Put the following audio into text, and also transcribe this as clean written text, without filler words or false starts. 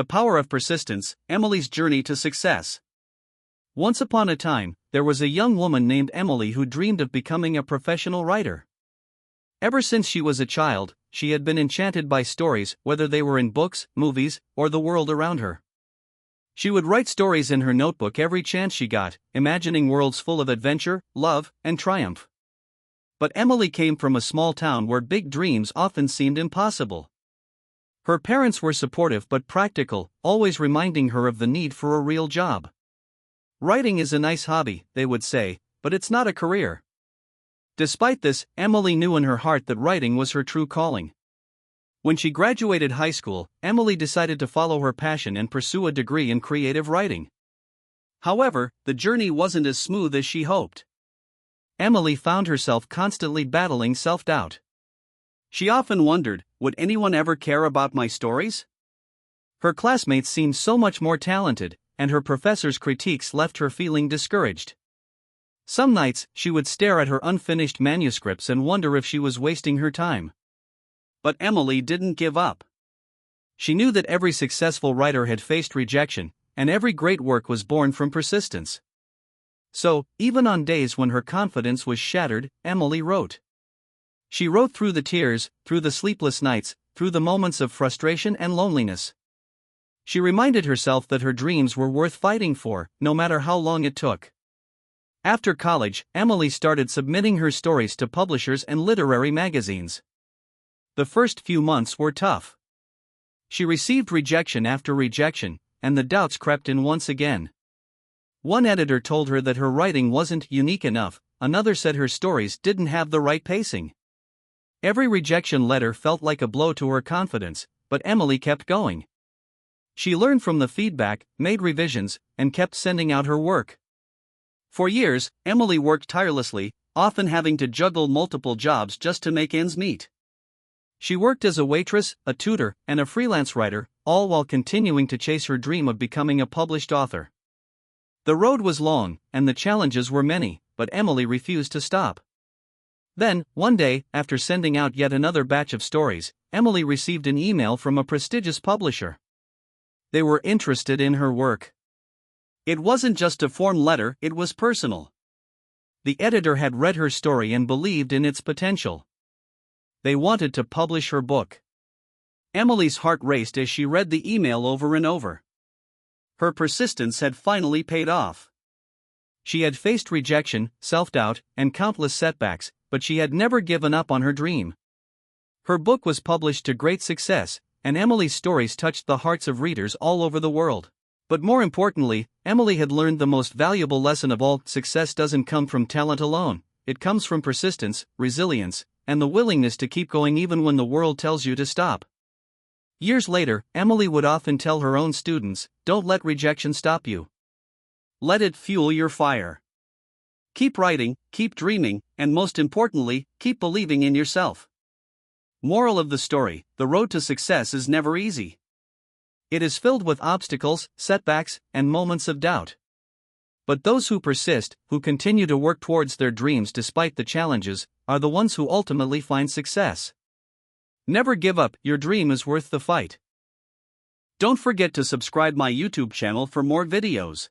The Power of Persistence, Emily's Journey to Success. Once upon a time, there was a young woman named Emily who dreamed of becoming a professional writer. Ever since she was a child, she had been enchanted by stories, whether they were in books, movies, or the world around her. She would write stories in her notebook every chance she got, imagining worlds full of adventure, love, and triumph. But Emily came from a small town where big dreams often seemed impossible. Her parents were supportive but practical, always reminding her of the need for a real job. Writing is a nice hobby, they would say, but it's not a career. Despite this, Emily knew in her heart that writing was her true calling. When she graduated high school, Emily decided to follow her passion and pursue a degree in creative writing. However, the journey wasn't as smooth as she hoped. Emily found herself constantly battling self-doubt. She often wondered, would anyone ever care about my stories? Her classmates seemed so much more talented, and her professors' critiques left her feeling discouraged. Some nights, she would stare at her unfinished manuscripts and wonder if she was wasting her time. But Emily didn't give up. She knew that every successful writer had faced rejection, and every great work was born from persistence. So, even on days when her confidence was shattered, Emily wrote. She wrote through the tears, through the sleepless nights, through the moments of frustration and loneliness. She reminded herself that her dreams were worth fighting for, no matter how long it took. After college, Emily started submitting her stories to publishers and literary magazines. The first few months were tough. She received rejection after rejection, and the doubts crept in once again. One editor told her that her writing wasn't unique enough, another said her stories didn't have the right pacing. Every rejection letter felt like a blow to her confidence, but Emily kept going. She learned from the feedback, made revisions, and kept sending out her work. For years, Emily worked tirelessly, often having to juggle multiple jobs just to make ends meet. She worked as a waitress, a tutor, and a freelance writer, all while continuing to chase her dream of becoming a published author. The road was long, and the challenges were many, but Emily refused to stop. Then, one day, after sending out yet another batch of stories, Emily received an email from a prestigious publisher. They were interested in her work. It wasn't just a form letter, it was personal. The editor had read her story and believed in its potential. They wanted to publish her book. Emily's heart raced as she read the email over and over. Her persistence had finally paid off. She had faced rejection, self-doubt, and countless setbacks, but she had never given up on her dream. Her book was published to great success, and Emily's stories touched the hearts of readers all over the world. But more importantly, Emily had learned the most valuable lesson of all: success doesn't come from talent alone, it comes from persistence, resilience, and the willingness to keep going even when the world tells you to stop. Years later, Emily would often tell her own students, "Don't let rejection stop you. Let it fuel your fire. Keep writing, keep dreaming, and most importantly, keep believing in yourself." Moral of the story: the road to success is never easy. It is filled with obstacles, setbacks, and moments of doubt. But those who persist, who continue to work towards their dreams despite the challenges, are the ones who ultimately find success. Never give up, your dream is worth the fight. Don't forget to subscribe my YouTube channel for more videos.